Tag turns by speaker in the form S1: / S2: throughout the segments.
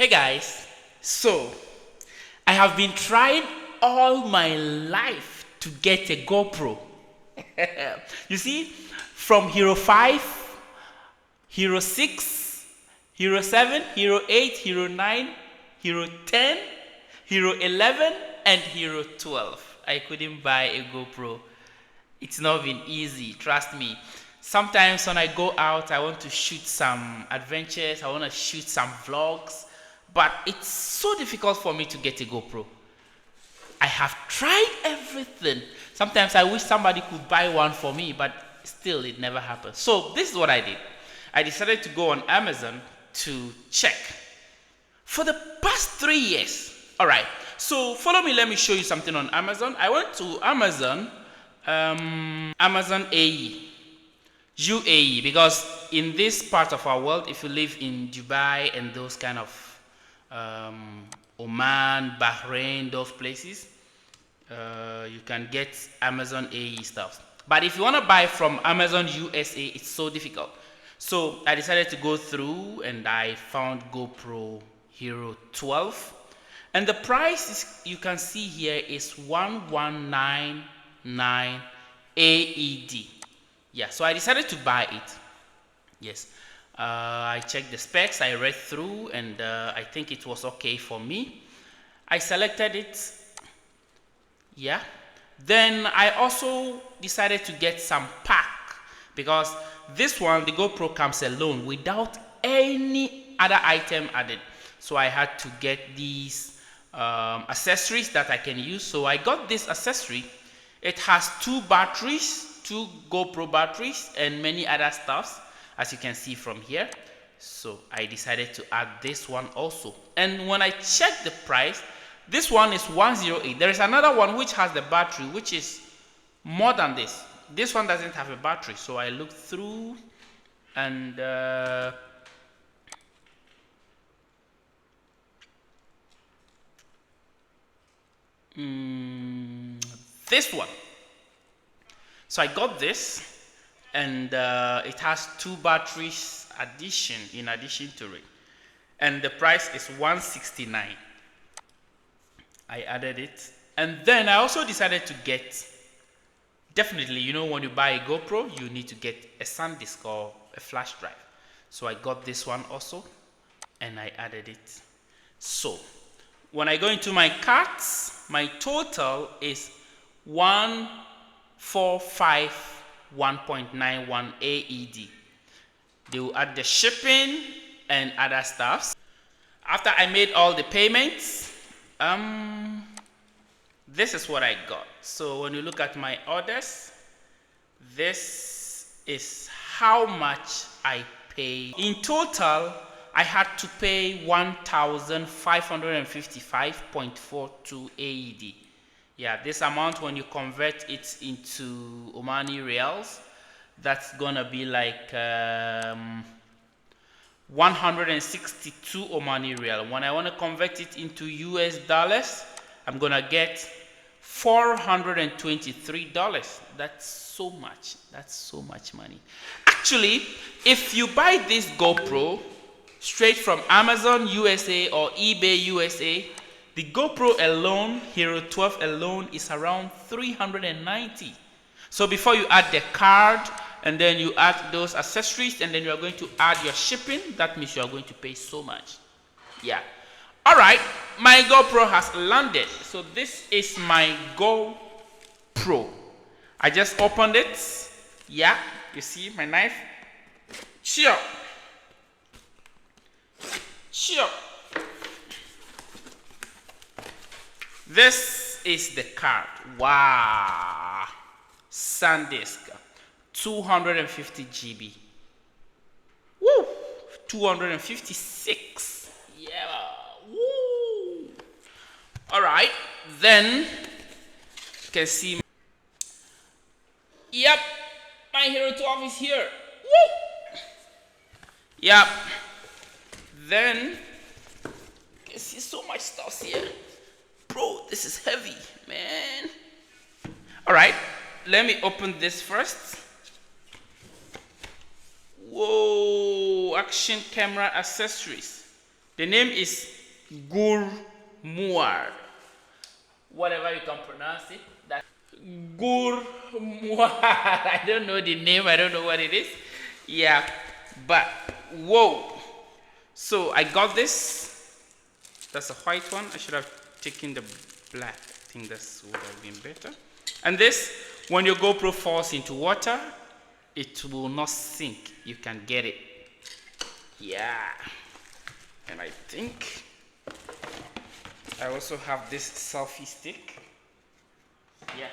S1: Hey guys, so I have been trying all my life to get a GoPro. You see, from Hero 5, Hero 6, Hero 7, Hero 8, Hero 9, Hero 10, Hero 11, and Hero 12. I couldn't buy a GoPro. It's not been easy, trust me. Sometimes when I go out, I want to shoot some adventures, I want to shoot some vlogs, but it's so difficult for me to get a GoPro. I have tried everything. Sometimes I wish somebody could buy one for me, but still it never happens. So this is what I did. I decided to go on Amazon to check. For the past 3 years, all right, so follow me, let me show you something on Amazon. I went to Amazon, Amazon AE. UAE, because in this part of our world, if you live in Dubai and those kind of Oman, Bahrain, those places, you can get Amazon AE stuff. But if you want to buy from Amazon USA, it's so difficult. So I decided to go through and I found GoPro Hero 12. And the price is, you can see here, is 1199 AED. Yeah, so I decided to buy it. Yes, I checked the specs, I read through, and I think it was okay for me. I selected it. Yeah, then I also decided to get some pack, because this one, the GoPro, comes alone without any other item added. So I had to get these accessories that I can use. So I got this accessory. It has 2 batteries, 2 GoPro batteries, and many other stuffs, as you can see from here. So I decided to add this one also. And when I checked the price, this one is 108. There is another one which has the battery, which is more than this. This one doesn't have a battery. So I looked through, and this one. So I got this, and it has 2 batteries in addition to it, and the price is 169. I added it, and then I also decided to get, definitely, you know, when you buy a GoPro, you need to get a SanDisk or a flash drive. So I got this one also, and I added it. So when I go into my carts, my total is 1,451.91 AED. They will add the shipping and other stuffs. After I made all the payments, this is what I got. So when you look at my orders, this is how much I paid. In total, I had to pay 1,555.42 AED. Yeah, this amount, when you convert it into Omani Reals, that's gonna be like 162 Omani Real. When I want to convert it into US dollars, I'm gonna get $423. That's so much. That's so much money. Actually, if you buy this GoPro straight from Amazon USA or eBay USA, the GoPro alone, Hero 12 alone, is around 390. So before you add the card, and then you add those accessories, and then you are going to add your shipping, that means you are going to pay so much. Yeah. All right, my GoPro has landed. So this is my GoPro. I just opened it. Yeah, you see my knife. Cheer. Cheer. This is the card. Wow. SanDisk. 250 GB. Woo! 256. Yeah. Woo! All right. Then you can see. Yep. My Hero 12 is here. Woo! Yep. Then you can see so much stuff here. Bro, this is heavy, man. All right. Let me open this first. Whoa, action camera accessories. The name is Gurmuar. Whatever you can pronounce it. That Gurmuar. I don't know the name. I don't know what it is. Yeah, but whoa. So I got this. That's a white one. I should have taken the black. I think this would have been better. And this, when your GoPro falls into water, it will not sink. You can get it. Yeah. And I think I also have this selfie stick. Yeah.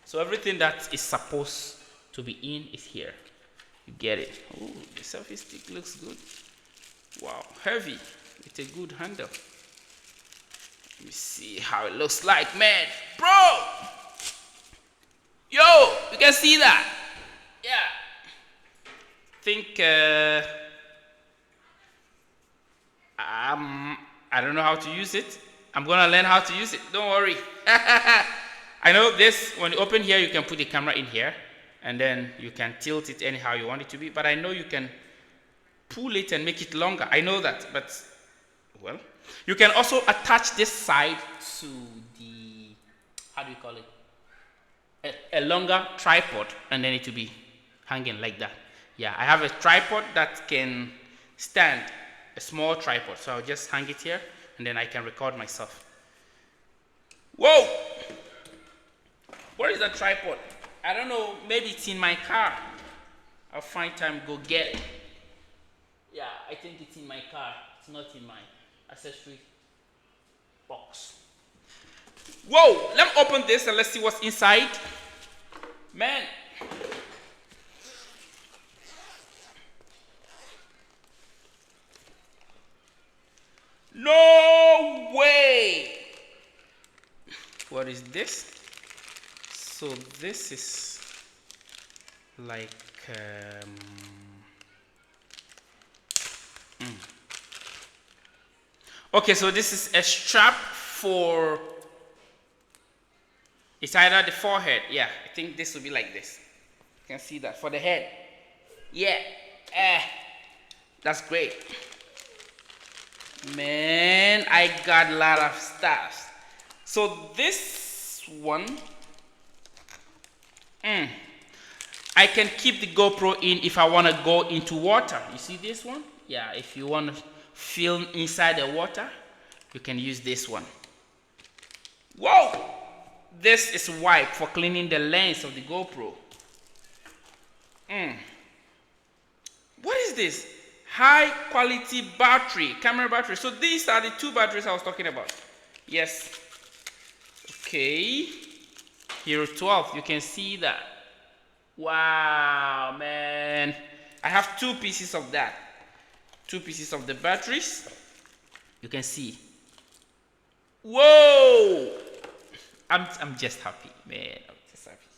S1: So everything that is supposed to be in is here. You get it. Oh, the selfie stick looks good. Wow, heavy. It's a good handle. Let me see how it looks like, man. Bro! Yo, you can see that. Yeah. Think I don't know how to use it. I'm gonna learn how to use it. Don't worry. I know this. When you open here, you can put the camera in here, and then you can tilt it anyhow you want it to be. But I know you can pull it and make it longer. I know that, but well, you can also attach this side to the, how do you call it? A longer tripod, and then it will be hanging like that. Yeah, I have a tripod that can stand, a small tripod, so I'll just hang it here, and then I can record myself. Whoa! Where is that tripod? I don't know, maybe it's in my car. I'll find time to go get it. Yeah, I think it's in my car. It's not in my accessory box. Whoa! Let me open this and let's see what's inside. Man. No way! What is this? So this is like okay, so this is a strap for, it's either the forehead. Yeah, I think this will be like this. You can see that for the head. Yeah, that's great. Man, I got a lot of stuff. So this one, I can keep the GoPro in if I want to go into water. You see this one? Yeah, if you want to film inside the water, you can use this one. Whoa! This is wipe for cleaning the lens of the GoPro. What is this? High quality battery, camera battery. So these are the two batteries I was talking about. Yes. Okay. Hero 12, you can see that. Wow, man. I have two pieces of that. Two pieces of the batteries. You can see. Whoa! I'm just happy, man. I'm just happy.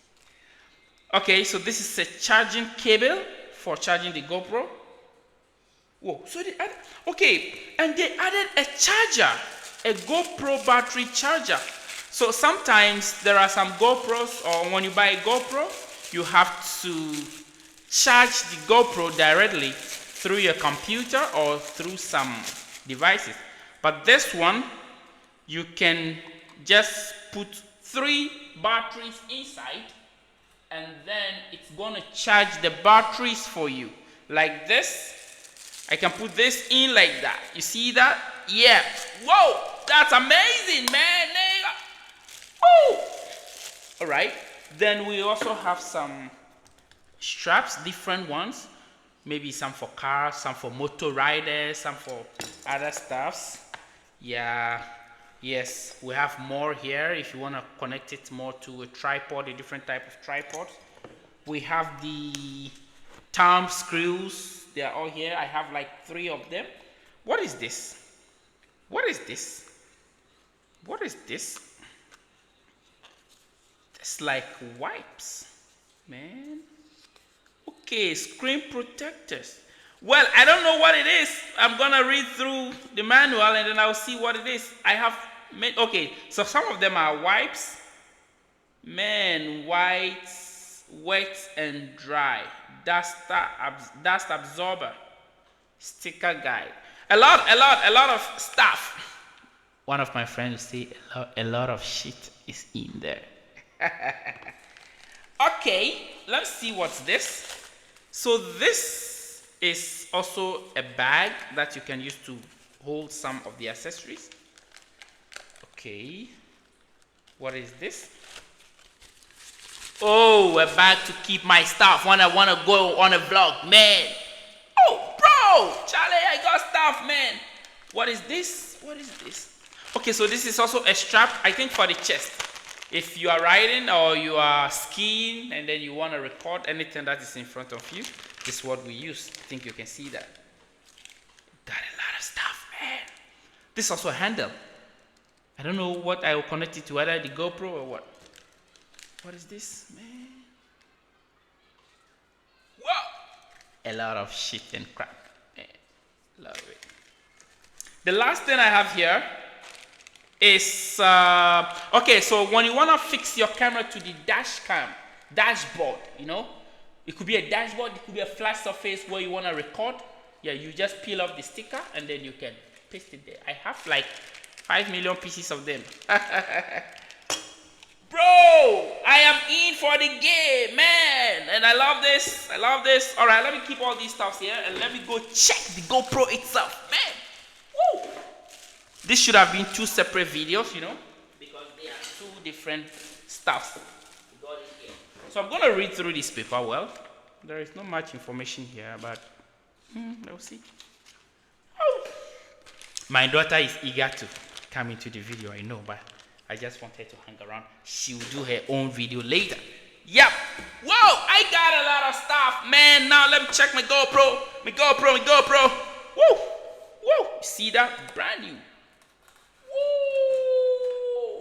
S1: Okay, so this is a charging cable for charging the GoPro. Whoa, so they added, okay, and they added a charger, a GoPro battery charger. So sometimes there are some GoPros, or when you buy a GoPro, you have to charge the GoPro directly through your computer or through some devices. But this one, you can just put 3 batteries inside, and then it's gonna charge the batteries for you. Like this, I can put this in like that. You see that? Yeah. Whoa, that's amazing, man. Oh. All right. Then we also have some straps, different ones. Maybe some for cars, some for motor riders, some for other stuffs. Yeah. Yes, we have more here if you want to connect it more to a tripod, a different type of tripod. We have the thumb screws. They are all here. I have like 3 of them. What is this? What is this? What is this? It's like wipes, man. Okay, screen protectors. Well, I don't know what it is. I'm gonna read through the manual and then I'll see what it is. I have made, okay, so some of them are wipes. Man, whites, wet and dry. Dust absorber, sticker guide. A lot of stuff. One of my friends will say a lot of shit is in there. Okay, let's see what's this. So this is also a bag that you can use to hold some of the accessories. Okay, what is this? Oh, a bag to keep my stuff when I want to go on a vlog, man. Oh, bro, Charlie, I got stuff, man. What is this? What is this? Okay, so this is also a strap, I think, for the chest. If you are riding or you are skiing and then you want to record anything that is in front of you, this is what we use. I think you can see that. Got a lot of stuff, man. This is also a handle. I don't know what I will connect it to, either the GoPro or what. What is this, man? Whoa! A lot of shit and crap. Man, love it. The last thing I have here is okay, so when you want to fix your camera to the dashboard, you know, it could be a dashboard, it could be a flat surface where you want to record. Yeah, you just peel off the sticker and then you can paste it there. I have like 5 million pieces of them. Bro, I am in for the game, man, and I love this. I love this. All right, let me keep all these stuffs here and let me go check the GoPro itself, man. Woo! This should have been 2 separate videos, you know, because they are 2 different stuffs. So I'm going to read through this paper. Well, there is not much information here, but we'll see. Oh. My daughter is eager to come into the video, I know, but I just want her to hang around. She will do her own video later. Yep. Whoa, I got a lot of stuff, man. Now let me check my GoPro. My GoPro. Woo. Woo. See that? Brand new.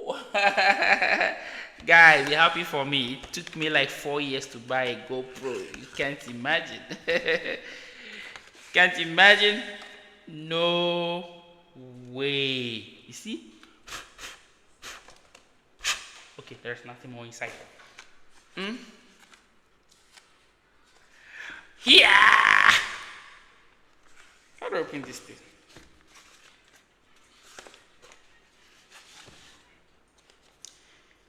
S1: Woo. Guys, be happy for me. It took me like 4 years to buy a GoPro. You can't imagine. Can't imagine? No way. You see? Okay, there's nothing more inside. Yeah! How do I open this thing?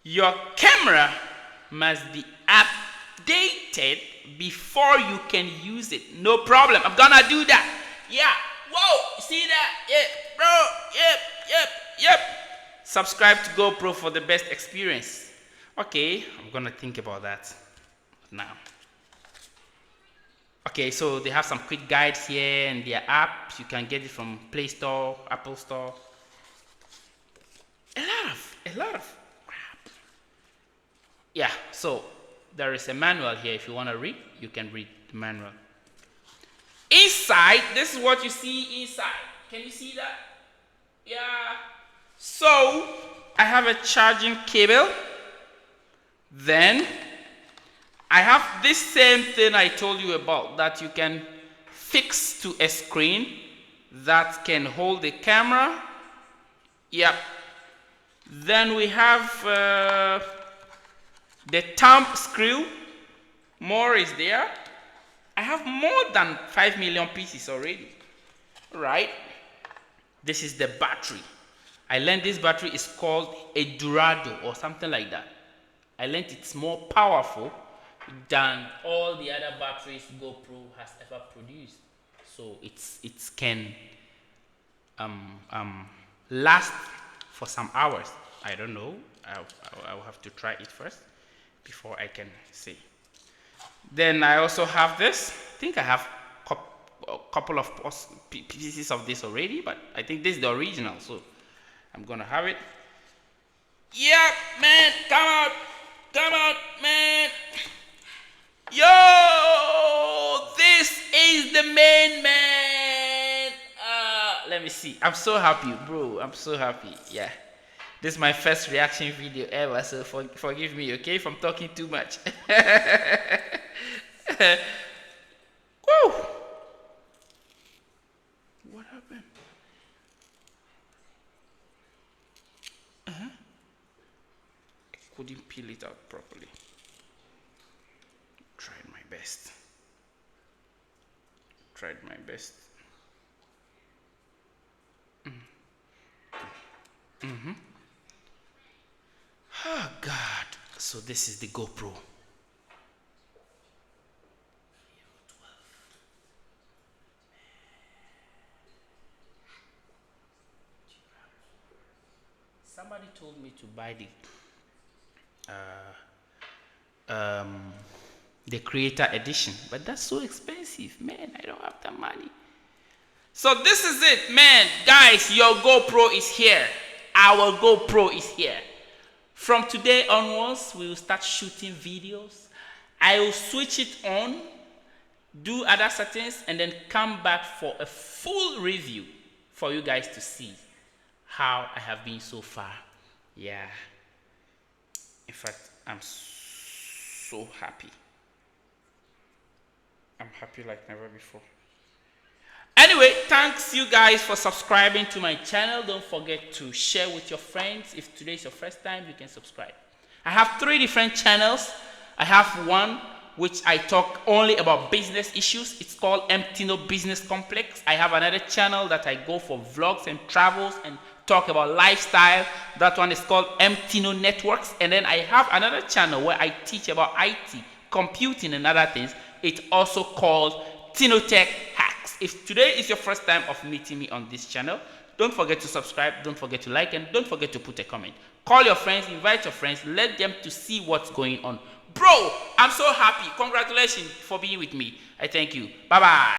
S1: Your camera must be updated before you can use it. No problem. I'm gonna do that. Yeah. Whoa! See that? Yeah, bro. Yep. Subscribe to GoPro for the best experience. Okay, I'm gonna think about that now. Okay, so they have some quick guides here and their apps. You can get it from Play Store, Apple Store. A lot of crap. Yeah, so there is a manual here. If you want to read, you can read the manual. Inside, this is what you see inside. Can you see that? Yeah. So I have a charging cable. Then I have this same thing I told you about that you can fix to a screen that can hold the camera. Yep. Then we have the thumb screw. More is there. I have more than 5 million pieces already. Right. This is the battery. I learned this battery is called a Durado or something like that. I learned it's more powerful than all the other batteries GoPro has ever produced. So it can last for some hours. I don't know. I'll have to try it first before I can say. Then I also have this. I think I have a couple of pieces of this already, but I think this is the original, so I'm gonna have it. Yeah, man, come out, man. Yo, this is the main man. Let me see. I'm so happy, bro. I'm so happy. Yeah, this is my first reaction video ever, so forgive me, okay, if I'm talking too much. Woo! What happened? I couldn't peel it out properly. Tried my best. Oh God. So this is the GoPro. Somebody told me to buy the creator edition, but that's so expensive, man. I don't have the money. So this is it, man. Guys, your GoPro is here. Our GoPro is here. From today onwards, we will start shooting videos. I will switch it on, do other settings, and then come back for a full review for you guys to see how I have been so far. Yeah. In fact, I'm so happy. I'm happy like never before. Anyway, thanks you guys for subscribing to my channel. Don't forget to share with your friends. If today is your first time, you can subscribe. I have 3 different channels. I have one which I talk only about business issues. It's called Mtino Business Complex. I have another channel that I go for vlogs and travels and talk about lifestyle. That one is called Mtino Networks. And then I have another channel where I teach about IT, computing and other things. It's also called Tino Tech Hacks. If today is your first time of meeting me on this channel, don't forget to subscribe, don't forget to like, and don't forget to put a comment. Call your friends, invite your friends, let them to see what's going on. Bro, I'm so happy. Congratulations for being with me. I thank you. Bye-bye.